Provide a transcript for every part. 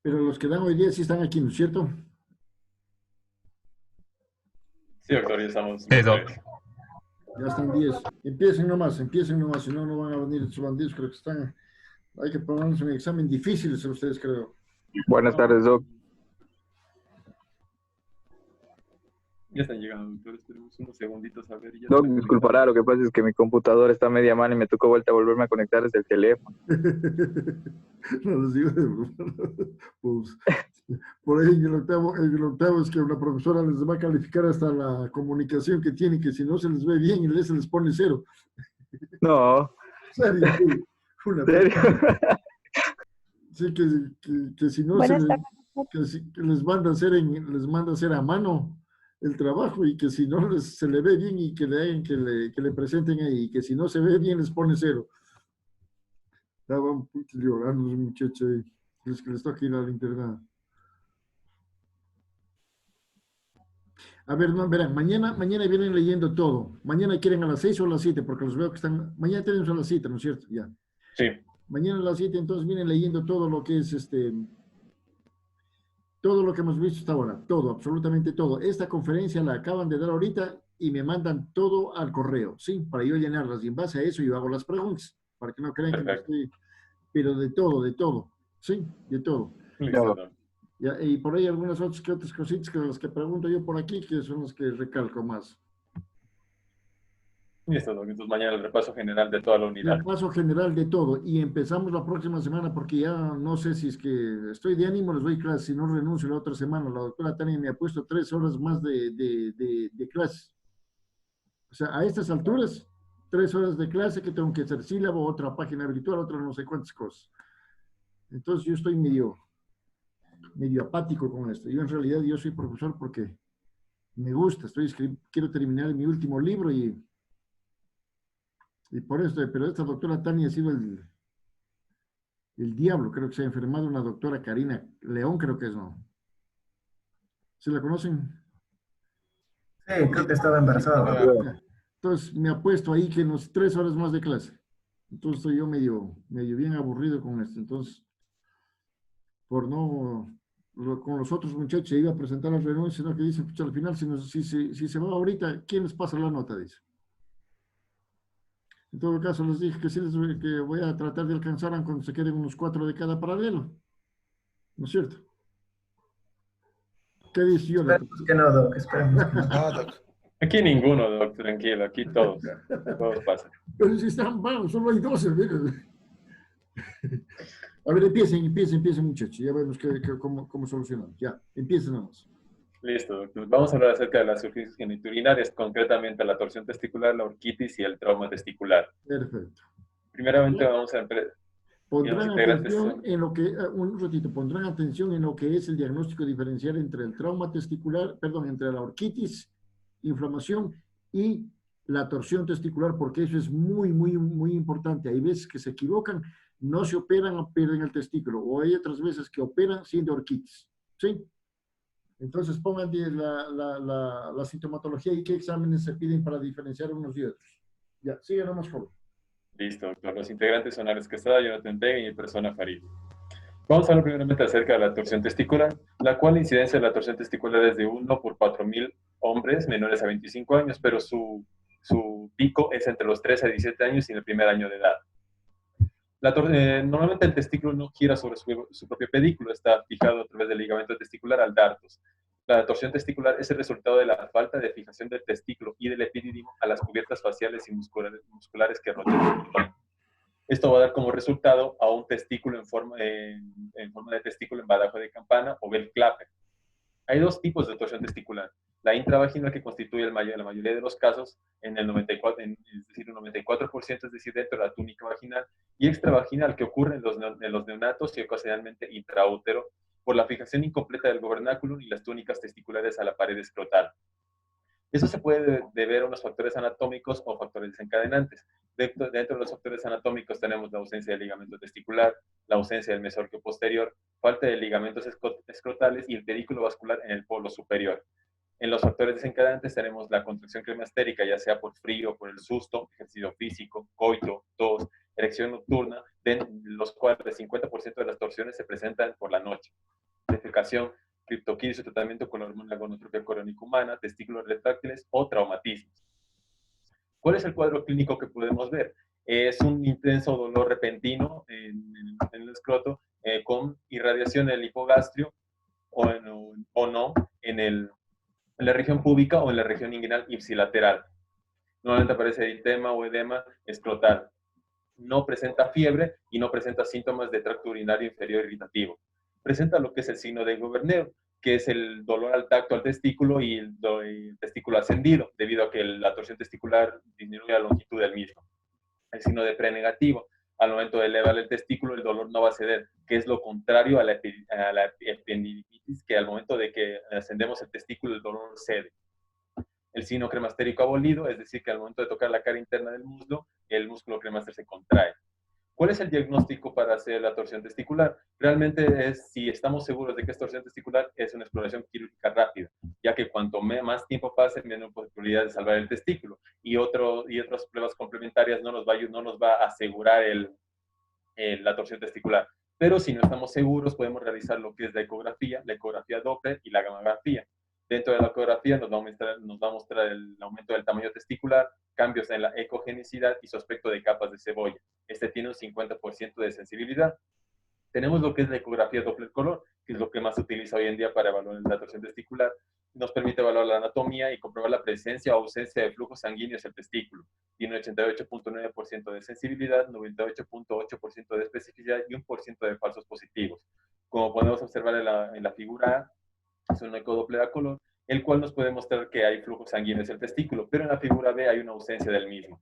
Pero los que dan hoy día sí están aquí, ¿no es cierto? Sí, doctor, ya estamos Sí, los doc. tres. Ya están 10. Empiecen nomás, si no, no van a venir estos bandidos, creo que están. Hay que ponerles un examen difícil a ustedes, creo. Buenas tardes, Doc. Ya están llegando, doctor. Esperemos unos segunditos a ver. Ya Doc, están disculpará, lo que pasa es que mi computadora está media mal y me tocó vuelta a volverme a conectar desde el teléfono. No les digo de broma. Pues, por ahí en el octavo es que una profesora les va a calificar hasta la comunicación que tienen, que si no se les ve bien, se les pone cero. No, ¿Serio? Sí. Una ¿serio? Sí, que si no Buenas tardes. que les manda a hacer a mano el trabajo y que si no se le ve bien y que le hagan, que le presenten ahí, y que si no se ve bien les pone cero. Estaban llorando los muchachos ahí, los que les toca ir al internado. A ver, no, verán, mañana vienen leyendo todo. Mañana quieren a las 6 o a las 7, porque los veo que están. Mañana tenemos a las 7, ¿no es cierto? Ya. Sí. Mañana a las 7, entonces vienen leyendo todo lo que es todo lo que hemos visto hasta ahora, todo, absolutamente todo. Esta conferencia la acaban de dar ahorita y me mandan todo al correo, ¿sí? Para yo llenarlas y en base a eso yo hago las preguntas, para que no crean que no Perfecto. estoy, pero de todo, ¿sí? De todo. Listo, No. doctor. Ya, y por ahí algunas otras cositas que las que pregunto yo por aquí, que son las que recalco más. Listo, doctor. Entonces mañana el repaso general de toda la unidad. Repaso general de todo y empezamos la próxima semana porque ya no sé si es que estoy de ánimo, les doy clase, si no renuncio la otra semana. La doctora Tania me ha puesto 3 horas más de clase. O sea, a estas alturas, 3 horas de clase que tengo que hacer sílabo, otra página virtual, otra no sé cuántas cosas. Entonces yo estoy medio apático con esto. Yo en realidad yo soy profesor porque me gusta, quiero terminar mi último libro y por esto, pero esta doctora Tania ha sido el diablo, creo que se ha enfermado una doctora Karina León, creo que es, ¿no? ¿Se la conocen? Sí, creo que estaba embarazada. Ah, Ya. Entonces me ha puesto ahí que nos 3 horas más de clase. Entonces estoy yo medio bien aburrido con esto. Entonces, por no, con los otros muchachos se iba a presentar la renuncia, sino que dice, pucha, al final, si se va ahorita, ¿quién les pasa la nota? Dice. En todo caso, les dije que sí, que voy a tratar de alcanzar cuando se queden unos 4 de cada paralelo. ¿No es cierto? ¿Qué dice yo? Esperemos que no, Doc, esperemos que no. No, doc. Aquí ninguno, doctor. Tranquilo. Aquí todos. Todos pasan. Pero si están vagos, solo hay 12. Miren. A ver, empiecen, muchachos. Ya vemos cómo solucionamos. Ya, empiecen nomás. Listo, doctor. Vamos a hablar acerca de las urgencias genitourinarias, concretamente la torsión testicular, la orquitis y el trauma testicular. Perfecto. Primeramente vamos a y los Pondrán integrantes atención son... en lo que, un ratito, pondrán atención en lo que es el diagnóstico diferencial entre el trauma testicular, perdón, entre la orquitis, inflamación y la torsión testicular, porque eso es muy importante. Hay veces que se equivocan, no se operan o pierden el testículo, o hay otras veces que operan siendo orquitis. ¿Sí? Entonces pongan la sintomatología y qué exámenes se piden para diferenciar unos y otros. Ya, sigan nomás, por favor. Listo, doctor. Los integrantes son Alex Quesada, Jonathan Vega y persona Farid. Vamos a hablar primeramente acerca de la torsión testicular, la cual la incidencia de la torsión testicular es de 1 por 4.000 hombres menores a 25 años, pero su pico es entre los 13 a 17 años y en el primer año de edad. Normalmente el testículo no gira sobre su propio pedículo, está fijado a través del ligamento testicular al dardos. La torsión testicular es el resultado de la falta de fijación del testículo y del epidídimo a las cubiertas faciales y musculares que rodean. Esto va a dar como resultado a un testículo en forma de testículo en badajo de campana o bell clapper. Hay dos tipos de torsión testicular. La intravaginal, que constituye la mayoría de los casos, en el 94%, es decir, un 94%, es decir, dentro de la túnica vaginal, y extravaginal, que ocurre en los neonatos y ocasionalmente intraútero, por la fijación incompleta del gobernáculum y las túnicas testiculares a la pared escrotal. Eso se puede deber a unos factores anatómicos o factores desencadenantes. Dentro de los factores anatómicos tenemos la ausencia del ligamento testicular, la ausencia del mesorquio posterior, falta de ligamentos escrotales y el pedículo vascular en el polo superior. En los factores desencadenantes tenemos la contracción climatérica, ya sea por frío, por el susto, ejercicio físico, coito, tos, erección nocturna, de los cuales el 50% de las torsiones se presentan por la noche. Defecación, criptoquiris o tratamiento con la hormona gonotropia corónica humana, testículos retráctiles o traumatismos. ¿Cuál es el cuadro clínico que podemos ver? Es un intenso dolor repentino en el escroto con irradiación en el hipogastrio o no en la región púbica o en la región inguinal ipsilateral. Normalmente aparece eritema o edema escrotal. No presenta fiebre y no presenta síntomas de tracto urinario inferior irritativo. Presenta lo que es el signo de Gobernero, que es el dolor al tacto al testículo y el testículo ascendido, debido a que la torsión testicular disminuye la longitud del mismo. El signo de pre-negativo, al momento de elevar el testículo, el dolor no va a ceder, que es lo contrario a la epididymitis, que al momento de que ascendemos el testículo, el dolor cede. El signo cremastérico abolido, es decir, que al momento de tocar la cara interna del muslo, el músculo cremaster se contrae. ¿Cuál es el diagnóstico para hacer la torsión testicular? Realmente es, si estamos seguros de que es torsión testicular, es una exploración quirúrgica rápida, ya que cuanto más tiempo pase, menos posibilidad de salvar el testículo. Y otras pruebas complementarias no nos va a asegurar la torsión testicular. Pero si no estamos seguros, podemos realizar lo que es la ecografía Doppler y la gamografía. Dentro de la ecografía nos va a mostrar el aumento del tamaño testicular, cambios en la ecogenicidad y su aspecto de capas de cebolla. Este tiene un 50% de sensibilidad. Tenemos lo que es la ecografía Doppler color, que es lo que más se utiliza hoy en día para evaluar la torsión testicular. Nos permite evaluar la anatomía y comprobar la presencia o ausencia de flujos sanguíneos en el testículo. Tiene 88.9% de sensibilidad, 98.8% de especificidad y 1% de falsos positivos. Como podemos observar en la figura A, es un ecodoppler a color, el cual nos puede mostrar que hay flujos sanguíneos en el testículo, pero en la figura B hay una ausencia del mismo.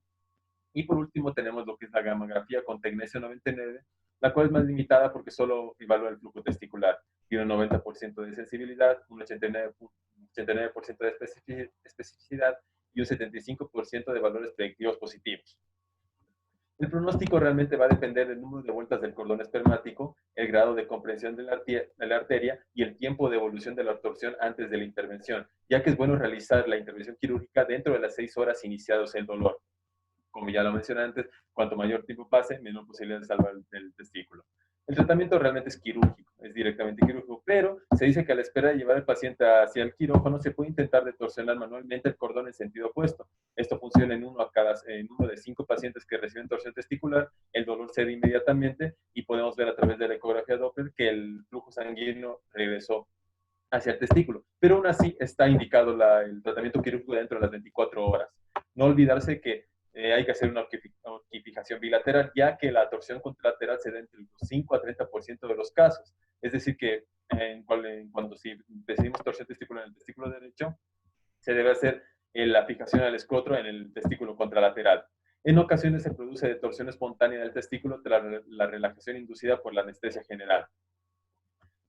Y por último tenemos lo que es la gamografía con tecnesio 99, la cual es más limitada porque solo evalúa el flujo testicular. Tiene un 90% de sensibilidad, un 89% de especificidad y un 75% de valores predictivos positivos. El pronóstico realmente va a depender del número de vueltas del cordón espermático, el grado de comprensión de la arteria y el tiempo de evolución de la torsión antes de la intervención, ya que es bueno realizar la intervención quirúrgica dentro de las 6 horas iniciados el dolor. Como ya lo mencioné antes, cuanto mayor tiempo pase, menor posibilidad de salvar el testículo. El tratamiento realmente es quirúrgico, es directamente quirúrgico, pero se dice que a la espera de llevar al paciente hacia el quirófano se puede intentar detorsionar manualmente el cordón en sentido opuesto. Esto funciona en uno de 5 pacientes que reciben torsión testicular, el dolor cede inmediatamente y podemos ver a través de la ecografía Doppler que el flujo sanguíneo regresó hacia el testículo, pero aún así está indicado el tratamiento quirúrgico dentro de las 24 horas. No olvidarse que hay que hacer una orquificación bilateral, ya que la torsión contralateral se da entre el 5 a 30% de los casos. Es decir, que cuando si decidimos torsión testicular en el testículo derecho, se debe hacer la fijación al escroto en el testículo contralateral. En ocasiones se produce torsión espontánea del testículo tras la relajación inducida por la anestesia general.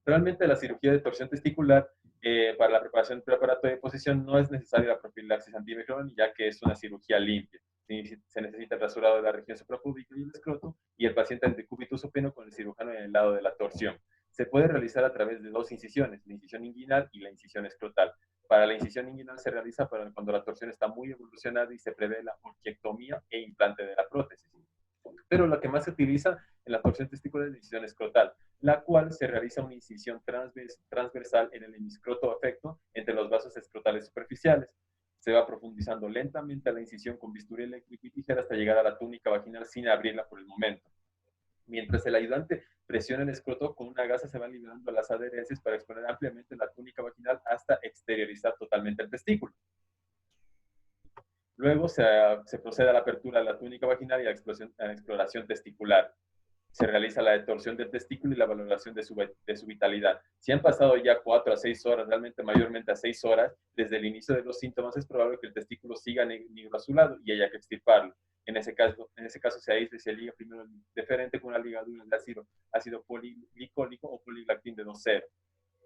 Realmente la cirugía de torsión testicular para la preparación preparatoria de posición no es necesaria la profilaxis antimicrobiana, ya que es una cirugía limpia. Se necesita el rasurado de la región suprapúbica y el escroto y el paciente en decúbito supino con el cirujano en el lado de la torsión. Se puede realizar a través de 2 incisiones, la incisión inguinal y la incisión escrotal. Para la incisión inguinal se realiza cuando la torsión está muy evolucionada y se prevé la orquiectomía e implante de la prótesis. Pero lo que más se utiliza en la torsión testicular es la incisión escrotal, la cual se realiza una incisión transversal en el hemiscroto afecto entre los vasos escrotales superficiales. Se va profundizando lentamente a la incisión con bisturí eléctrico y tijera hasta llegar a la túnica vaginal sin abrirla por el momento. Mientras el ayudante presiona el escroto, con una gasa se van liberando las adherencias para exponer ampliamente la túnica vaginal hasta exteriorizar totalmente el testículo. Luego se procede a la apertura de la túnica vaginal y a la exploración testicular. Se realiza la detorsión del testículo y la valoración de su vitalidad. Si han pasado ya 4 a 6 horas, realmente mayormente a 6 horas, desde el inicio de los síntomas es probable que el testículo siga negro azulado y haya que extirparlo. En ese caso se aísla y se liga primero el deferente con una ligadura de ácido poliglicólico o poliglactín de 2,0.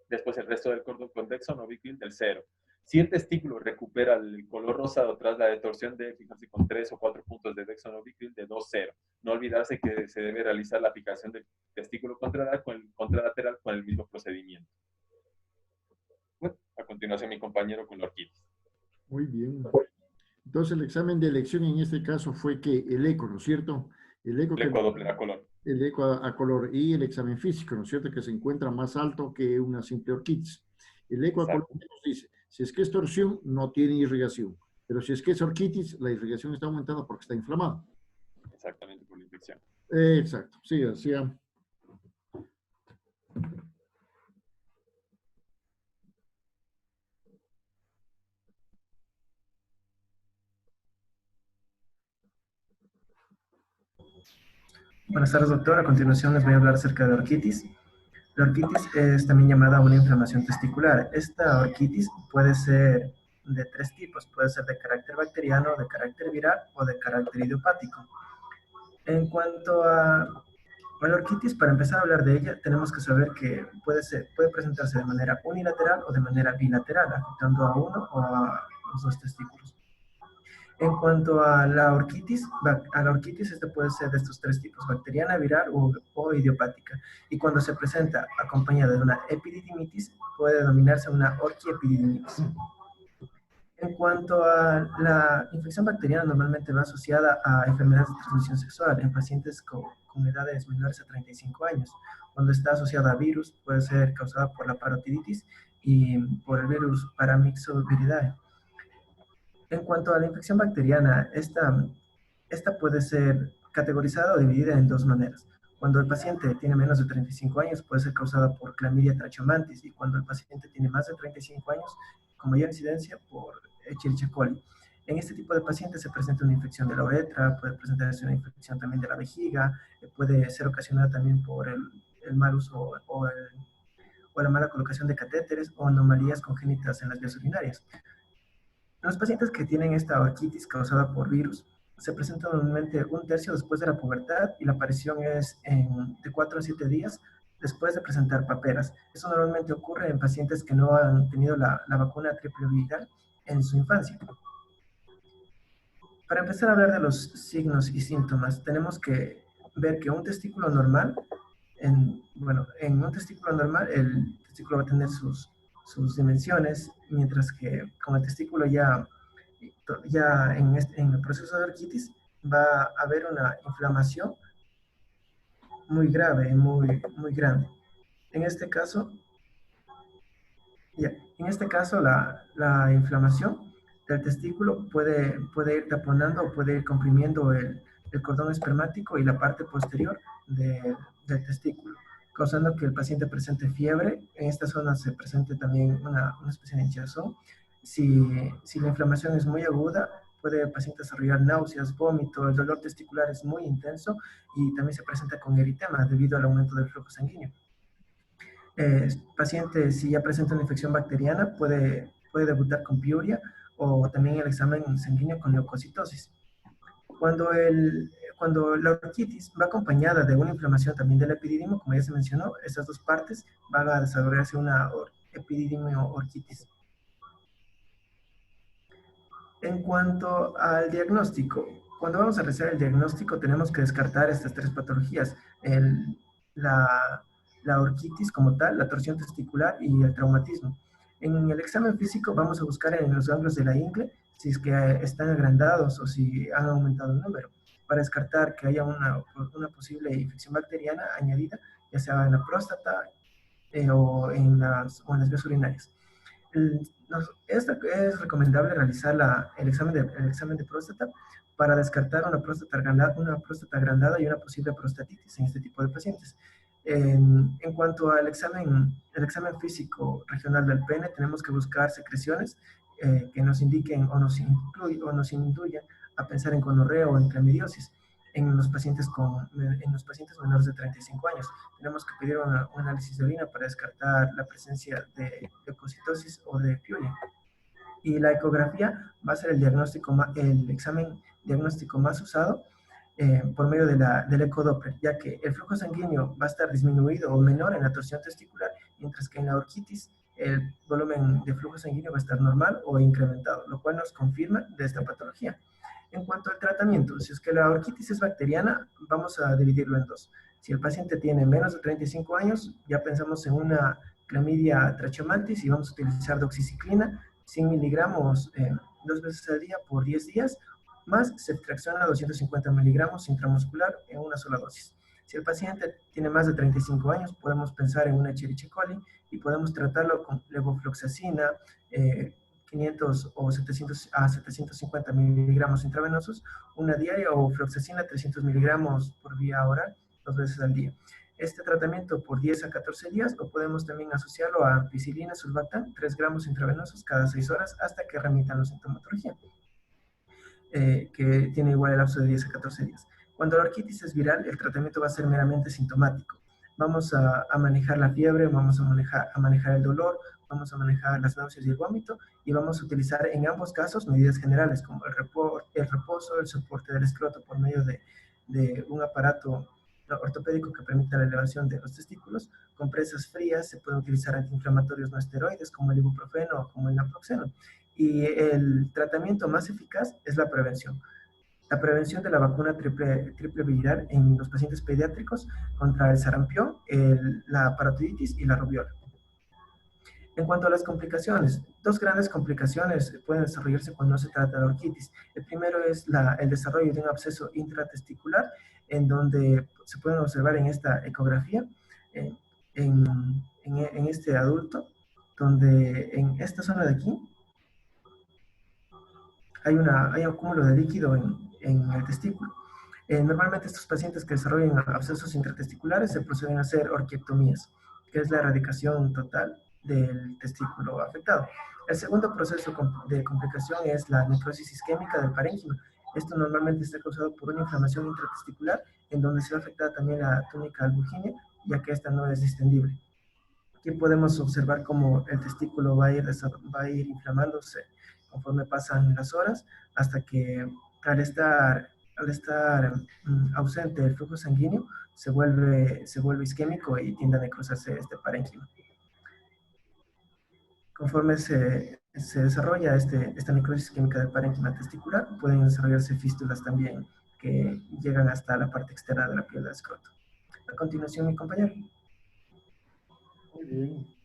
Después el resto del cordón convexo novicril del 0. Si el testículo recupera el color rosado tras la detorsión, debe fijarse con 3 o 4 puntos de dexonovicril de 2,0. No olvidarse que se debe realizar la fijación del testículo contralateral con el mismo procedimiento. Bueno, a continuación mi compañero con la orquitis. Muy bien. Entonces el examen de elección en este caso fue que el eco, ¿no es cierto? El eco El ecodoppler a color. el eco a color y el examen físico, ¿no es cierto? Que se encuentra más alto que una simple orquitis. El eco a color Exacto. nos dice, si es que es torsión, no tiene irrigación, pero si es que es orquitis, la irrigación está aumentada porque está inflamada. Exactamente, por la infección. Exacto, sí, así. Buenas tardes, doctor. A continuación les voy a hablar acerca de la orquitis. La orquitis es también llamada una inflamación testicular. Esta orquitis puede ser de tres tipos. Puede ser de carácter bacteriano, de carácter viral o de carácter idiopático. En cuanto a la orquitis, para empezar a hablar de ella, tenemos que saber que puede presentarse de manera unilateral o de manera bilateral, afectando a uno o a los dos testículos. En cuanto a la orquitis, esta puede ser de estos tres tipos, bacteriana, viral o idiopática. Y cuando se presenta acompañada de una epididimitis, puede denominarse una orquiepididimitis. En cuanto a la infección bacteriana, normalmente va asociada a enfermedades de transmisión sexual en pacientes con edades menores a 35 años. Cuando está asociada a virus, puede ser causada por la parotiditis y por el virus Paramyxoviridae. En cuanto a la infección bacteriana, esta puede ser categorizada o dividida en dos maneras. Cuando el paciente tiene menos de 35 años, puede ser causada por Clamidia trachomatis, y cuando el paciente tiene más de 35 años, con mayor incidencia, por Escherichia coli. En este tipo de pacientes se presenta una infección de la uretra, puede presentarse una infección también de la vejiga, puede ser ocasionada también por el mal uso o la mala colocación de catéteres o anomalías congénitas en las vías urinarias. Los pacientes que tienen esta orquitis causada por virus se presenta normalmente un tercio después de la pubertad y la aparición es de 4 a 7 días después de presentar paperas. Eso normalmente ocurre en pacientes que no han tenido la vacuna triple viral en su infancia. Para empezar a hablar de los signos y síntomas, tenemos que ver que un testículo normal, en un testículo normal, el testículo va a tener sus dimensiones, mientras que con el testículo ya en el proceso de orquitis va a haber una inflamación muy grave, muy grande. En este caso, la inflamación del testículo puede ir taponando o puede ir comprimiendo el cordón espermático y la parte posterior del testículo, causando que el paciente presente fiebre. En esta zona se presente también una especie de hinchazón. Si la inflamación es muy aguda, puede el paciente desarrollar náuseas, vómito, el dolor testicular es muy intenso y también se presenta con eritema debido al aumento del flujo sanguíneo. Paciente, si ya presenta una infección bacteriana, puede debutar con piuria o también el examen sanguíneo con leucocitosis. Cuando la orquitis va acompañada de una inflamación también del epididimo, como ya se mencionó, estas dos partes van a desarrollarse una epididimio orquitis. En cuanto al diagnóstico, cuando vamos a realizar el diagnóstico tenemos que descartar estas tres patologías, la orquitis como tal, la torsión testicular y el traumatismo. En el examen físico vamos a buscar en los ganglios de la ingle si es que están agrandados o si han aumentado el número, para descartar que haya una posible infección bacteriana añadida, ya sea en la próstata o en las vías urinarias. Es recomendable realizar el examen de próstata para descartar una próstata agrandada y una posible prostatitis en este tipo de pacientes. En cuanto al examen físico regional del pene, tenemos que buscar secreciones que nos indiquen o nos induyan a pensar en gonorrea o en clamidiosis. En los pacientes menores de 35 años, tenemos que pedir un análisis de orina para descartar la presencia de leucocitosis o de piuria. Y la ecografía va a ser el examen diagnóstico más usado por medio del ecodoppler, ya que el flujo sanguíneo va a estar disminuido o menor en la torsión testicular, mientras que en la orquitis el volumen de flujo sanguíneo va a estar normal o incrementado, lo cual nos confirma de esta patología. En cuanto al tratamiento, si es que la orquitis es bacteriana, vamos a dividirlo en dos. Si el paciente tiene menos de 35 años, ya pensamos en una Clamidia trachomatis y vamos a utilizar doxiciclina, 100 miligramos 2 veces al día por 10 días, más se fracciona 250 miligramos intramuscular en una sola dosis. Si el paciente tiene más de 35 años, podemos pensar en una Escherichia coli y podemos tratarlo con levofloxacina, 500 o 700 a 750 miligramos intravenosos, una diaria, o floxacina 300 miligramos por vía oral, 2 veces al día. Este tratamiento por 10 a 14 días lo podemos también asociarlo a ampicilina sulbactam, 3 gramos intravenosos cada 6 horas hasta que remitan la sintomatología, que tiene igual el lapso de 10 a 14 días. Cuando la orquitis es viral, el tratamiento va a ser meramente sintomático. Vamos a manejar la fiebre, vamos a manejar el dolor, vamos a manejar las náuseas y el vómito, y vamos a utilizar en ambos casos medidas generales como el reposo, el soporte del escroto por medio de un aparato ortopédico que permita la elevación de los testículos, compresas frías, se pueden utilizar antiinflamatorios no esteroides como el ibuprofeno o como el naproxeno. Y el tratamiento más eficaz es la prevención. La prevención de la vacuna triple viral en los pacientes pediátricos contra el sarampión, la parotiditis y la rubiola. En cuanto a las complicaciones, 2 grandes complicaciones pueden desarrollarse cuando se trata de orquitis. El primero es el desarrollo de un absceso intratesticular, en donde se pueden observar en esta ecografía, en este adulto, donde en esta zona de aquí hay un acúmulo de líquido en el testículo. Normalmente estos pacientes que desarrollan abscesos intratesticulares se proceden a hacer orquiectomías, que es la erradicación total del testículo afectado. El segundo proceso de complicación es la necrosis isquémica del parénquima. Esto normalmente está causado por una inflamación intratesticular, en donde se va a afectar también la túnica albuginea, ya que esta no es distendible. Aquí podemos observar cómo el testículo va a ir inflamándose conforme pasan las horas, hasta que al estar ausente el flujo sanguíneo, se vuelve isquémico y tiende a necrosarse este parénquima. Conforme se desarrolla esta necrosis isquémica del parénquima testicular, pueden desarrollarse fístulas también que llegan hasta la parte externa de la piel del escroto. A continuación, mi compañero. Muy bien.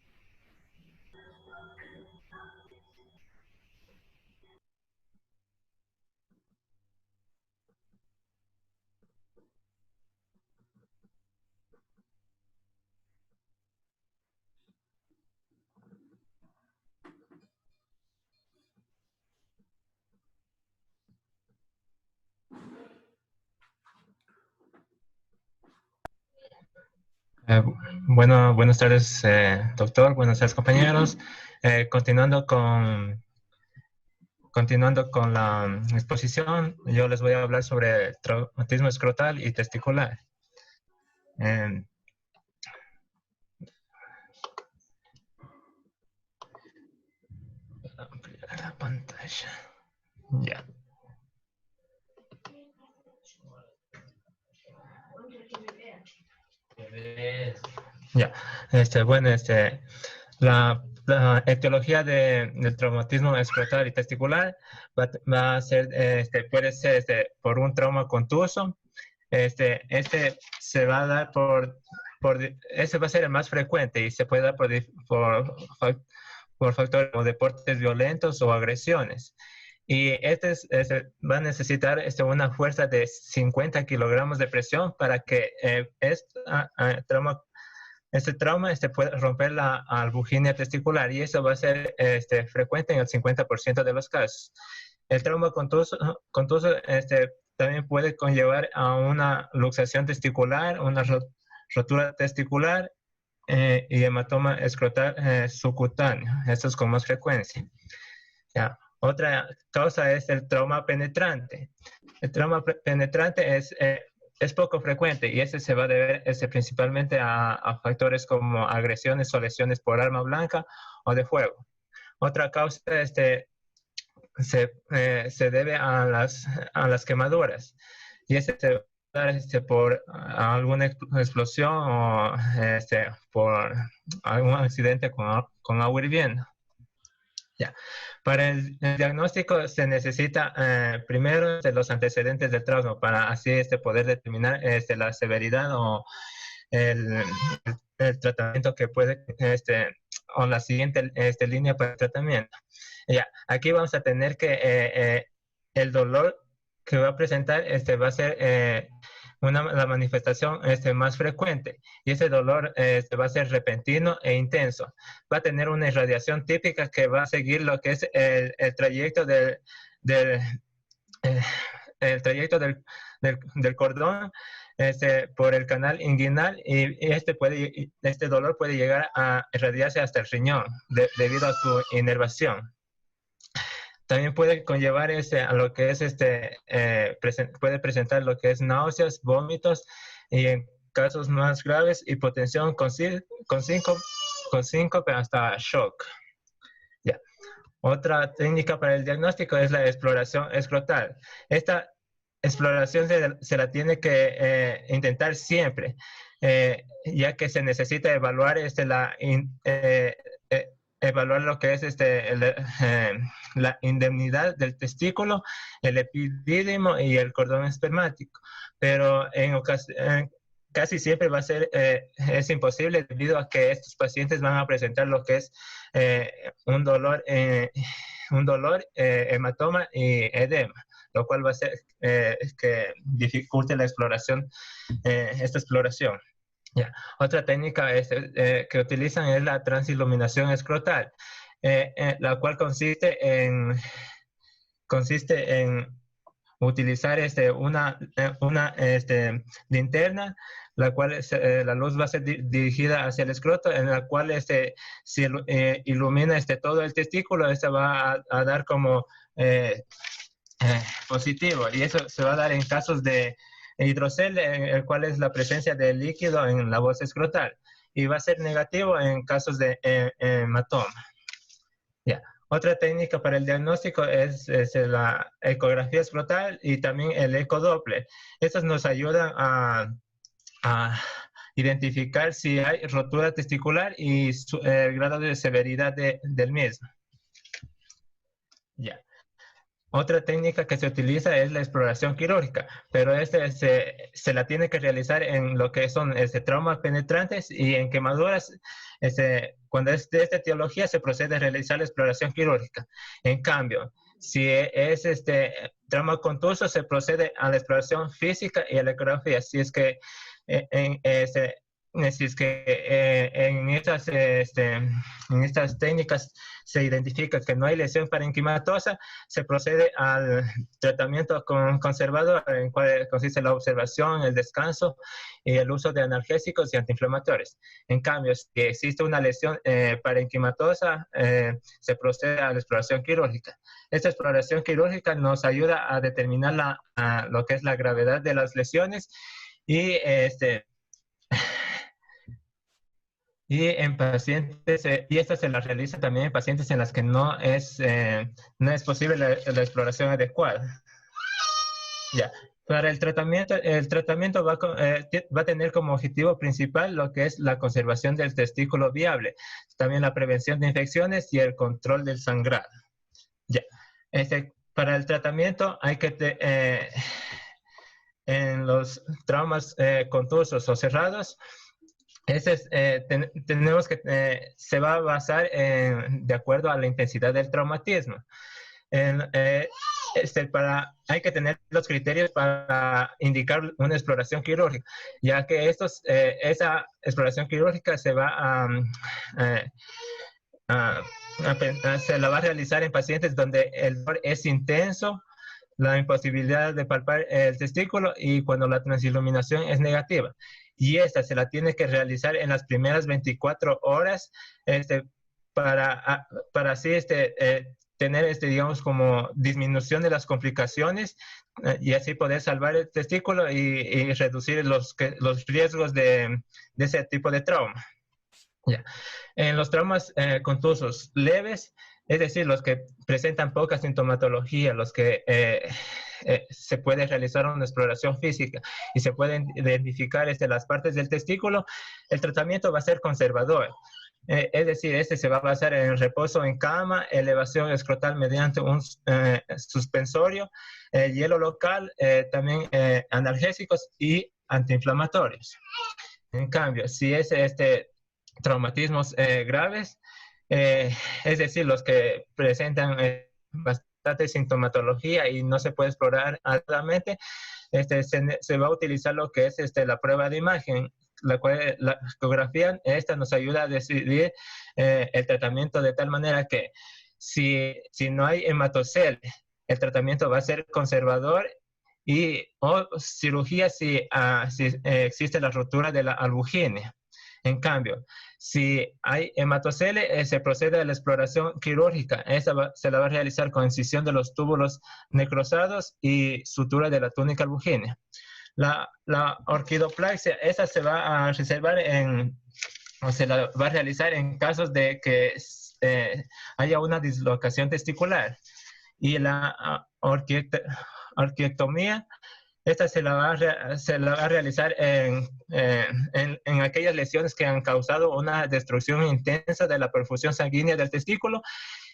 Buenas tardes, doctor. Buenas tardes, compañeros. Continuando con la exposición, yo les voy a hablar sobre traumatismo escrotal y testicular. Ampliar la pantalla. Ya. Ya, la etiología del traumatismo escrotal y testicular va a ser, puede ser por un trauma contuso. Se va a dar ese va a ser el más frecuente y se puede dar por factores como deportes violentos o agresiones. Y va a necesitar una fuerza de 50 kilogramos de presión para que este trauma pueda romper la albuginia testicular, y eso va a ser frecuente en el 50% de los casos. El trauma contuso también puede conllevar a una luxación testicular, una rotura testicular y hematoma escrotal subcutáneo. Esto es con más frecuencia. Ya. Otra causa es el trauma penetrante. El trauma penetrante es poco frecuente, y ese se va a deber principalmente a factores como agresiones o lesiones por arma blanca o de fuego. Otra causa se debe a las quemaduras, y se va a dar por alguna explosión o por algún accidente con agua hirviendo. Ya. Para el diagnóstico se necesita primero los antecedentes del trauma, para así poder determinar la severidad o el tratamiento que puede, o la siguiente línea para el tratamiento. Ya. Aquí vamos a tener que el dolor que va a presentar va a ser la manifestación más frecuente, y ese dolor va a ser repentino e intenso. Va a tener una irradiación típica que va a seguir lo que es el trayecto del, eh, el trayecto del cordón por el canal inguinal, y este dolor puede llegar a irradiarse hasta el riñón debido a su inervación. También puede conllevar a lo que es puede presentar lo que es náuseas, vómitos, y en casos más graves, hipotensión con síncope hasta shock. Ya. Otra técnica para el diagnóstico es la exploración escrotal. Esta exploración se la tiene que intentar siempre, ya que se necesita evaluar evaluar lo que es la indemnidad del testículo, el epidídimo y el cordón espermático. Pero casi siempre va a ser, es imposible, debido a que estos pacientes van a presentar lo que es un dolor, hematoma y edema, lo cual va a hacer que dificulte la exploración, esta exploración. Yeah. Otra técnica que utilizan es la transiluminación escrotal, la cual consiste en utilizar una linterna, la cual la luz va a ser dirigida hacia el escroto, en la cual se ilumina todo el testículo. Va a dar como positivo, y eso se va a dar en casos de hidrocele, en el cual es la presencia de líquido en la bolsa escrotal, y va a ser negativo en casos de hematoma. Yeah. Otra técnica para el diagnóstico es la ecografía escrotal y también el ecodoppler. Estas nos ayudan a identificar si hay rotura testicular y el grado de severidad del mismo. Yeah. Otra técnica que se utiliza es la exploración quirúrgica, pero se la tiene que realizar en lo que son traumas penetrantes y en quemaduras. Cuando es de esta etiología, se procede a realizar la exploración quirúrgica. En cambio, si es trauma contuso, se procede a la exploración física y a la ecografía. Si es que en estas técnicas se identifica que no hay lesión parenquimatosa, se procede al tratamiento conservador, en cual consiste la observación, el descanso y el uso de analgésicos y antiinflamatorios. En cambio, si existe una lesión parenquimatosa, se procede a la exploración quirúrgica. Esta exploración quirúrgica nos ayuda a determinar lo que es la gravedad de las lesiones, y en pacientes, y esta se la realiza también en pacientes en las que no es posible la exploración adecuada. Ya. Para el tratamiento va a tener como objetivo principal lo que es la conservación del testículo viable, también la prevención de infecciones y el control del sangrado. Ya. Para el tratamiento hay que en los traumas contusos o cerrados, tenemos que se va a basar de acuerdo a la intensidad del traumatismo. Hay que tener los criterios para indicar una exploración quirúrgica, ya que esa exploración quirúrgica se va se la va a realizar en pacientes donde el dolor es intenso, la imposibilidad de palpar el testículo, y cuando la transiluminación es negativa. Y esta se la tiene que realizar en las primeras 24 horas para así tener, digamos, como disminución de las complicaciones, y así poder salvar el testículo y reducir los riesgos de ese tipo de trauma. Yeah. En los traumas contusos leves, es decir, los que presentan poca sintomatología, los que se puede realizar una exploración física y se pueden identificar las partes del testículo, el tratamiento va a ser conservador. Es decir, se va a basar en reposo en cama, elevación escrotal mediante un suspensorio, hielo local, también analgésicos y antiinflamatorios. En cambio, si es traumatismos graves, es decir, los que presentan bastante sintomatología y no se puede explorar adecuadamente, se va a utilizar lo que es la prueba de imagen, la cual la ecografía esta nos ayuda a decidir el tratamiento de tal manera que si no hay hematocele, el tratamiento va a ser conservador o cirugía si existe la rotura de la albuginia. En cambio, si hay hematocele, se procede a la exploración quirúrgica. Esta se la va a realizar con incisión de los túbulos necrosados y sutura de la túnica albuginea. La orquidoplasia, esa se va a reservar o se la va a realizar en casos de que haya una dislocación testicular. Y la orquiectomía, esta se la va a realizar en aquellas lesiones que han causado una destrucción intensa de la perfusión sanguínea del testículo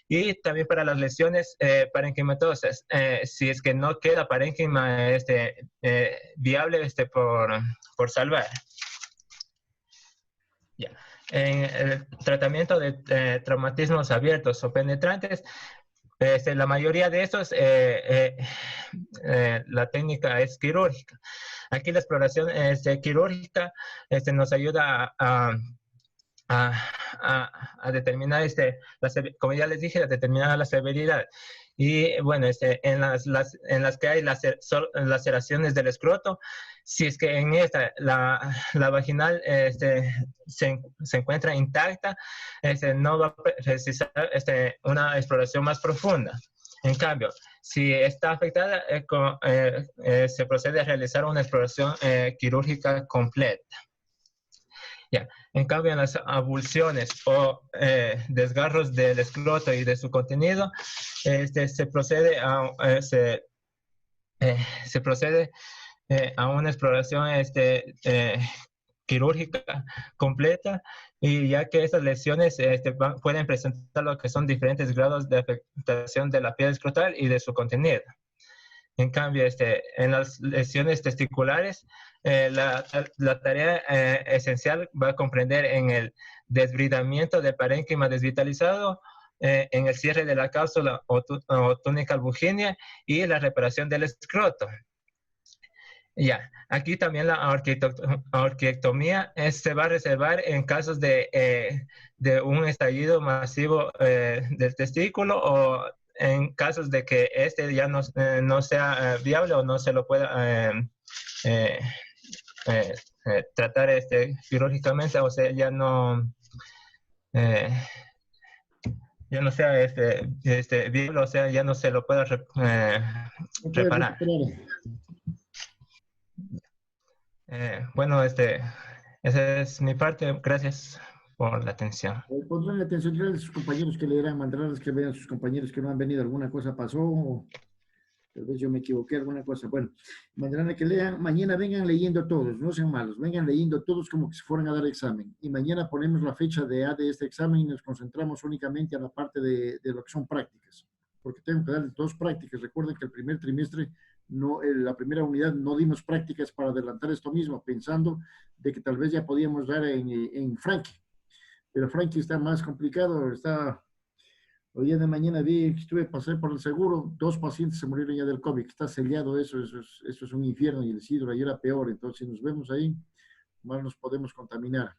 y también para las lesiones parenquimatosas. Si es que no queda parénquima viable por salvar. Ya. En el tratamiento de traumatismos abiertos o penetrantes, la mayoría de estos, la técnica es quirúrgica. Aquí la exploración quirúrgica nos ayuda a determinar, como ya les dije, a determinar la severidad. Y bueno, en las que hay laceraciones del escroto, si es que en esta, la vaginal se encuentra intacta, no va a precisar una exploración más profunda. En cambio, si está afectada, se procede a realizar una exploración quirúrgica completa. Ya. En cambio, en las abulsiones o desgarros del escroto y de su contenido, se procede a una exploración quirúrgica completa, y ya que estas lesiones pueden presentar lo que son diferentes grados de afectación de la piel escrotal y de su contenido. En cambio, en las lesiones testiculares, la tarea esencial va a comprender en el desbridamiento del parénquima desvitalizado, en el cierre de la cápsula o túnica albuginea y la reparación del escroto. Ya, aquí también la orquiectomía se va a reservar en casos de un estallido masivo del testículo, o en casos de que ya no sea viable o no se lo pueda tratar quirúrgicamente, o sea, ya no sea viable, o sea, ya no se lo pueda reparar. Bueno, esa es mi parte. Gracias por la atención. Pondrán atención a sus compañeros que leerán, mandarles que vean a sus compañeros que no han venido, alguna cosa pasó, o tal vez yo me equivoqué, alguna cosa. Bueno, mandarán a que lean, mañana vengan leyendo todos, no sean malos, vengan leyendo todos como que se fueran a dar examen. Y mañana ponemos la fecha de este examen y nos concentramos únicamente a la parte de lo que son prácticas, porque tengo que darles 2 prácticas. Recuerden que el primer trimestre, la primera unidad, no dimos prácticas para adelantar esto mismo, pensando de que tal vez ya podíamos dar en Frankie. Pero Frankie está más complicado. Hoy día de mañana pasé por el seguro, 2 pacientes se murieron ya del COVID, está sellado eso es un infierno, y el Isidro ahí era peor. Entonces, si nos vemos ahí, más nos podemos contaminar.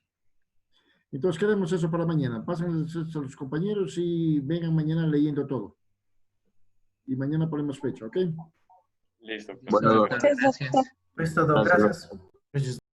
Entonces, quedemos eso para mañana. Pasen a los compañeros y vengan mañana leyendo todo. Y mañana ponemos fecha, ¿ok? Listo. Bueno, Gracias. Pues todo, gracias.